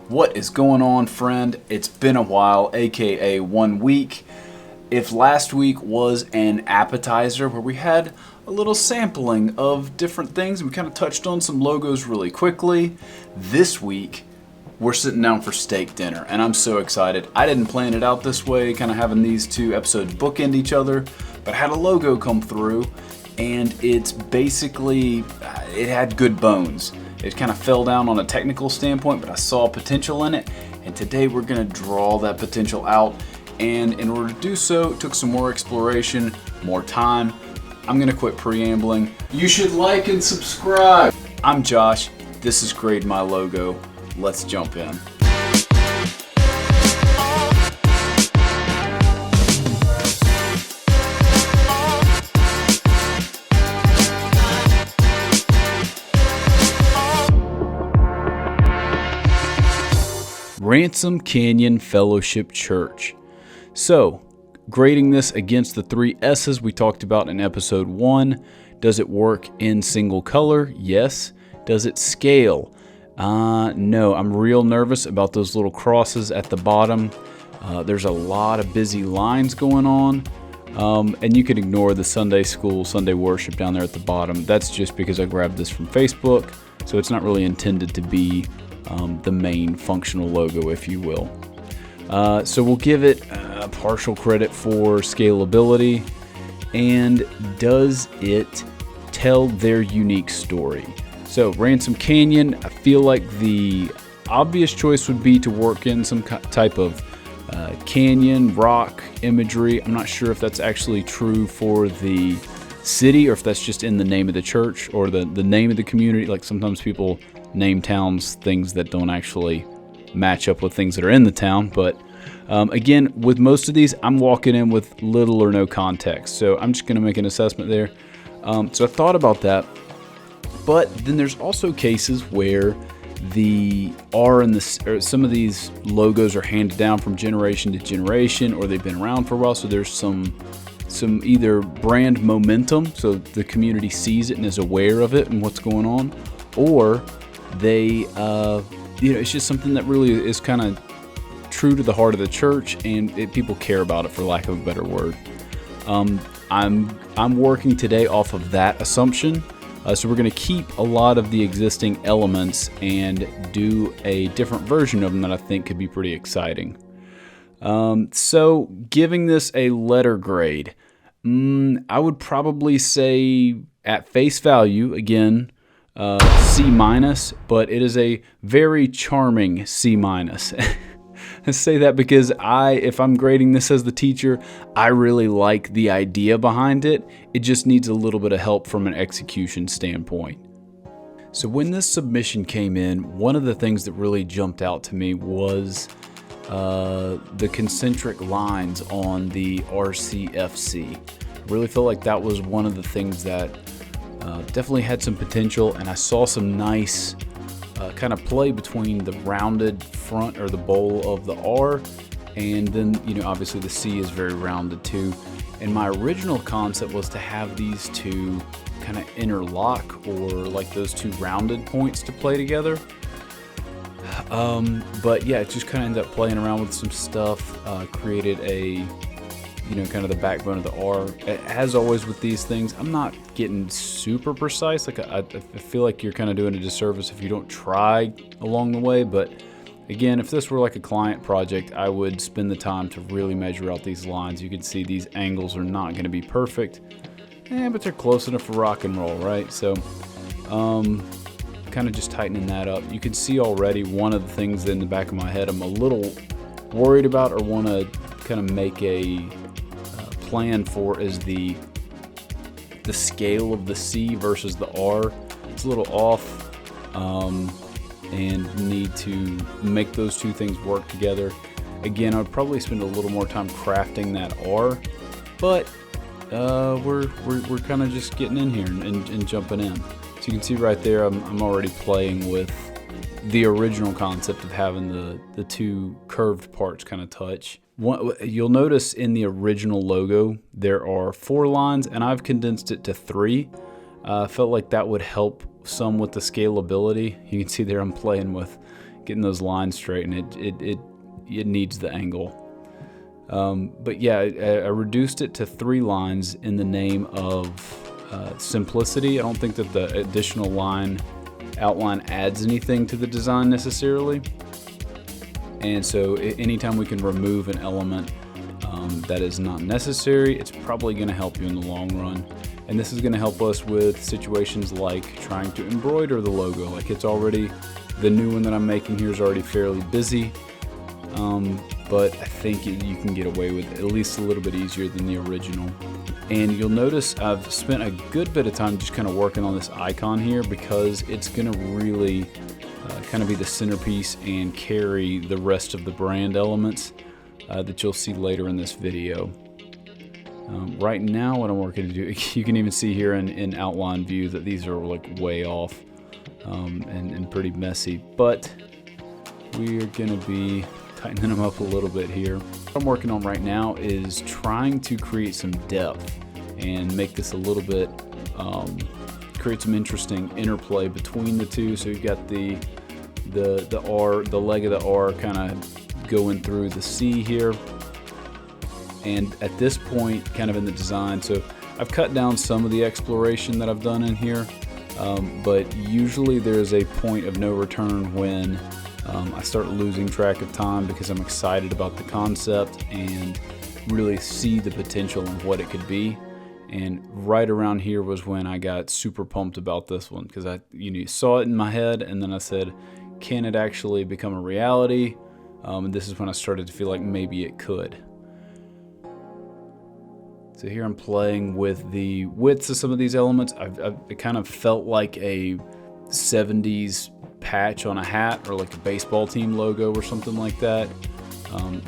What is going on, friend? It's been a while, aka 1 week. If last week was an appetizer where we had a little sampling of different things, we kind of touched on some logos really quickly, this week we're sitting down for steak dinner, and I'm so excited. I didn't plan it out this way, kind of having these two episodes bookend each other, but I had a logo come through, and it's basically, it had good bones. It kind of fell down on a technical standpoint, but I saw potential in it, and today we're going to draw that potential out. And in order to do so, it took some more exploration, more time. I'm going to quit preambling. You should like and subscribe. I'm Josh. This is Grade My Logo. Let's jump in. Ransom Canyon Fellowship Church. So, grading this against the 3 S's we talked about in episode 1. Does it work in single color? Yes. Does it scale? No. I'm real nervous about those little crosses at the bottom. There's a lot of busy lines going on. And you can ignore the Sunday school, Sunday worship down there at the bottom. That's just because I grabbed this from Facebook. So it's not really intended to be the main functional logo, if you will. So we'll give it partial credit for scalability. And does it tell their unique story? So Ransom Canyon, I feel like the obvious choice would be to work in some type of canyon, rock imagery. I'm not sure if that's actually true for the city or if that's just in the name of the church or the name of the community. Like sometimes people name towns things that don't actually match up with things that are in the town. But again, with most of these, I'm walking in with little or no context. So I'm just going to make an assessment there. So I thought about that. But then there's also cases where the R and some of these logos are handed down from generation to generation, or they've been around for a while. So there's some either brand momentum, so the community sees it and is aware of it and what's going on, or they, it's just something that really is kind of true to the heart of the church, and people care about it, for lack of a better word. I'm working today off of that assumption, so we're going to keep a lot of the existing elements and do a different version of them that I think could be pretty exciting. So giving this a letter grade, I would probably say at face value, again, C-, but it is a very charming C-. I say that because if I'm grading this as the teacher, I really like the idea behind it. It just needs a little bit of help from an execution standpoint. So when this submission came in, one of the things that really jumped out to me was the concentric lines on the RCFC. I really felt like that was one of the things that definitely had some potential, and I saw some nice kind of play between the rounded front or the bowl of the R, and then obviously the C is very rounded too. And my original concept was to have these two kind of interlock, or like those two rounded points to play together. But yeah, it just kind of ended up playing around with some stuff, created a kind of the backbone of the R. As always with these things, I'm not getting super precise. Like I feel like you're kind of doing a disservice if you don't try along the way. But again, if this were like a client project, I would spend the time to really measure out these lines. You can see these angles are not going to be perfect, but they're close enough for rock and roll, right? So kind of just tightening that up. You can see already one of the things in the back of my head I'm a little worried about or want to kind of make a plan for is the scale of the C versus the R. It's a little off, and need to make those two things work together. Again, I would probably spend a little more time crafting that R, but we're kind of just getting in here and jumping in. So you can see right there, I'm already playing with the original concept of having the two curved parts kind of touch. You'll notice in the original logo, there are 4 lines, and I've condensed it to 3. Felt like that would help some with the scalability. You can see there I'm playing with getting those lines straight, and it needs the angle. But yeah, I reduced it to 3 lines in the name of simplicity. I don't think that the additional outline adds anything to the design necessarily. And so anytime we can remove an element that is not necessary, it's probably going to help you in the long run. And this is going to help us with situations like trying to embroider the logo. Like the new one that I'm making here is already fairly busy. But I think you can get away with it at least a little bit easier than the original. And you'll notice I've spent a good bit of time just kind of working on this icon here, because it's going to really kind of be the centerpiece and carry the rest of the brand elements that you'll see later in this video. Right now what I'm working to do, you can even see here in outline view that these are like way off and pretty messy, but we are going to be tightening them up a little bit here. What I'm working on right now is trying to create some depth and make this a little bit, create some interesting interplay between the two. So you've got the R, the leg of the R kind of going through the C here. And at this point, kind of in the design, so I've cut down some of the exploration that I've done in here, but usually there's a point of no return when I start losing track of time, because I'm excited about the concept and really see the potential in what it could be. And right around here was when I got super pumped about this one, because I saw it in my head, and then I said, can it actually become a reality? And this is when I started to feel like maybe it could. So here I'm playing with the widths of some of these elements. It kind of felt like a 70s patch on a hat, or like a baseball team logo or something like that.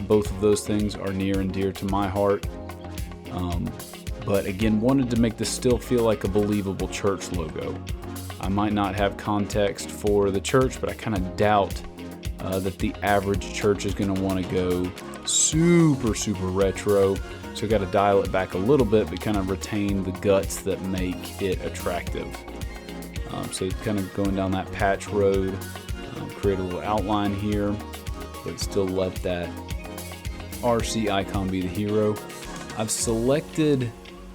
Both of those things are near and dear to my heart. But again, wanted to make this still feel like a believable church logo. I might not have context for the church, but I kind of doubt that the average church is going to want to go super retro. So got to dial it back a little bit, but kind of retain the guts that make it attractive. So kind of going down that patch road, create a little outline here, but still let that RC icon be the hero. I've selected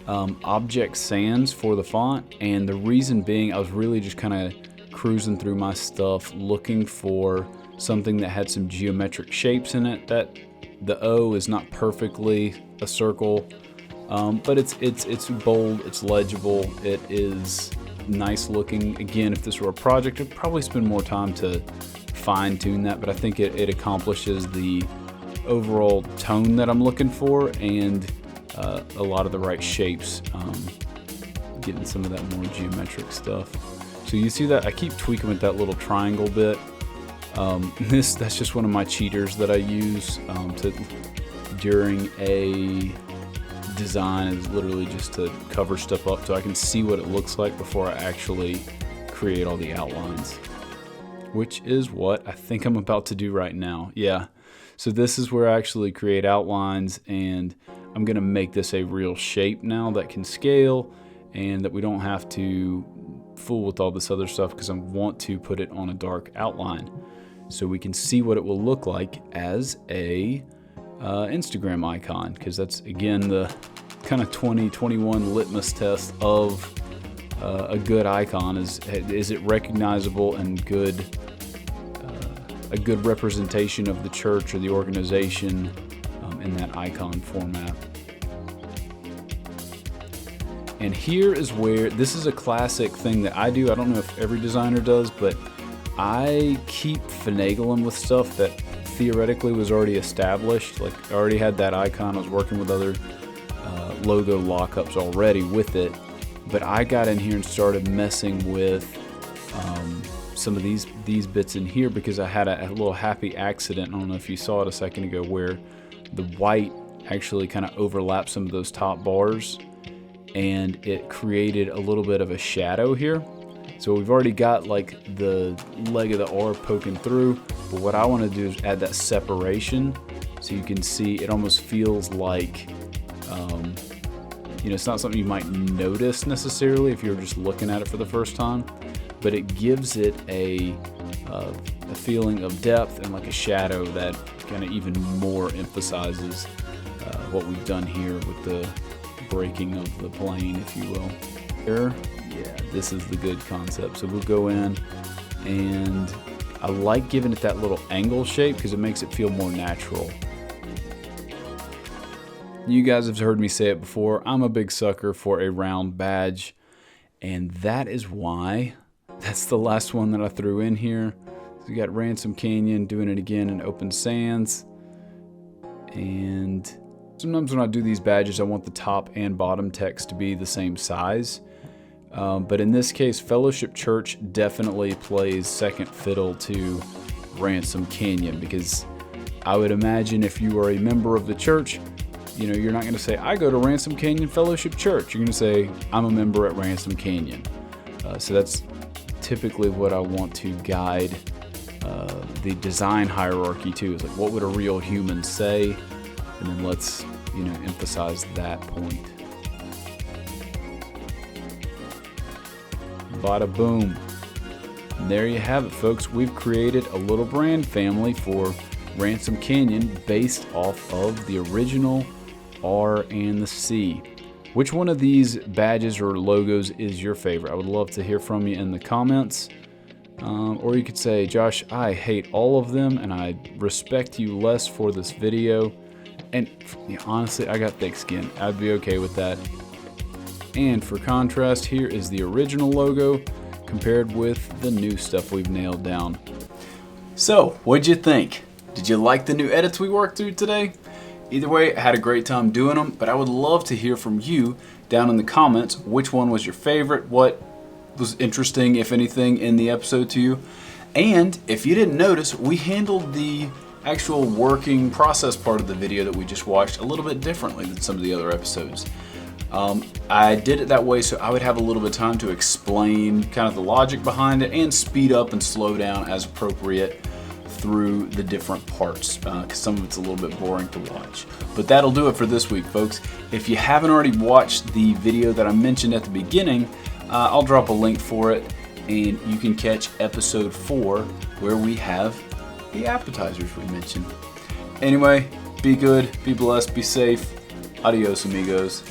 Object Sans for the font, and the reason being I was really just kind of cruising through my stuff looking for something that had some geometric shapes in it. That the O is not perfectly a circle, but it's bold, it's legible, it is nice looking. Again, if this were a project, I'd probably spend more time to fine tune that, but I think it accomplishes the overall tone that I'm looking for, and a lot of the right shapes, getting some of that more geometric stuff. So you see that I keep tweaking with that little triangle bit. That's just one of my cheaters that I use during a design, is literally just to cover stuff up so I can see what it looks like before I actually create all the outlines, which is what I think I'm about to do right now. Yeah, so this is where I actually create outlines, and I'm gonna make this a real shape now that can scale, and that we don't have to fool with all this other stuff, because I want to put it on a dark outline so we can see what it will look like as a Instagram icon, because that's again the kind of 2021 litmus test of a good icon. Is it recognizable and good, a good representation of the church or the organization in that icon format. And here is where, this is a classic thing that I do. I don't know if every designer does, but I keep finagling with stuff that theoretically was already established. Like I already had that icon, I was working with other logo lockups already with it, but I got in here and started messing with some of these bits in here, because I had a little happy accident. I don't know if you saw it a second ago, where the white actually kind of overlapped some of those top bars, and it created a little bit of a shadow here. So we've already got like the leg of the R poking through, but what I want to do is add that separation, so you can see it almost feels like, it's not something you might notice necessarily if you're just looking at it for the first time, but it gives it a a feeling of depth and like a shadow that kind of even more emphasizes what we've done here with the breaking of the plane, if you will. Here, yeah, this is the good concept. So we'll go in, and I like giving it that little angle shape because it makes it feel more natural. You guys have heard me say it before, I'm a big sucker for a round badge, and that is why that's the last one that I threw in here. So we got Ransom Canyon, doing it again in Open Sands. And sometimes when I do these badges, I want the top and bottom text to be the same size. But in this case, Fellowship Church definitely plays second fiddle to Ransom Canyon, because I would imagine if you are a member of the church, you know, you're not going to say, I go to Ransom Canyon Fellowship Church. You're going to say, I'm a member at Ransom Canyon. So that's typically what I want to guide the design hierarchy to, is like, what would a real human say? And then let's, you know, emphasize that point. Bada boom. And there you have it, folks. We've created a little brand family for Ransom Canyon based off of the original R and the C. Which one of these badges or logos is your favorite? I would love to hear from you in the comments. Or you could say, Josh, I hate all of them and I respect you less for this video. And honestly, I got thick skin. I'd be okay with that. And for contrast, here is the original logo compared with the new stuff we've nailed down. So, what'd you think? Did you like the new edits we worked through today? Either way, I had a great time doing them, but I would love to hear from you down in the comments. Which one was your favorite? What was interesting, if anything, in the episode to you? And if you didn't notice, we handled the actual working process part of the video that we just watched a little bit differently than some of the other episodes. I did it that way so I would have a little bit of time to explain kind of the logic behind it and speed up and slow down as appropriate through the different parts, because some of it's a little bit boring to watch. But that'll do it for this week, folks. If you haven't already watched the video that I mentioned at the beginning, I'll drop a link for it, and you can catch episode 4 where we have the appetizers we mentioned. Anyway, be good, be blessed, be safe. Adios, amigos.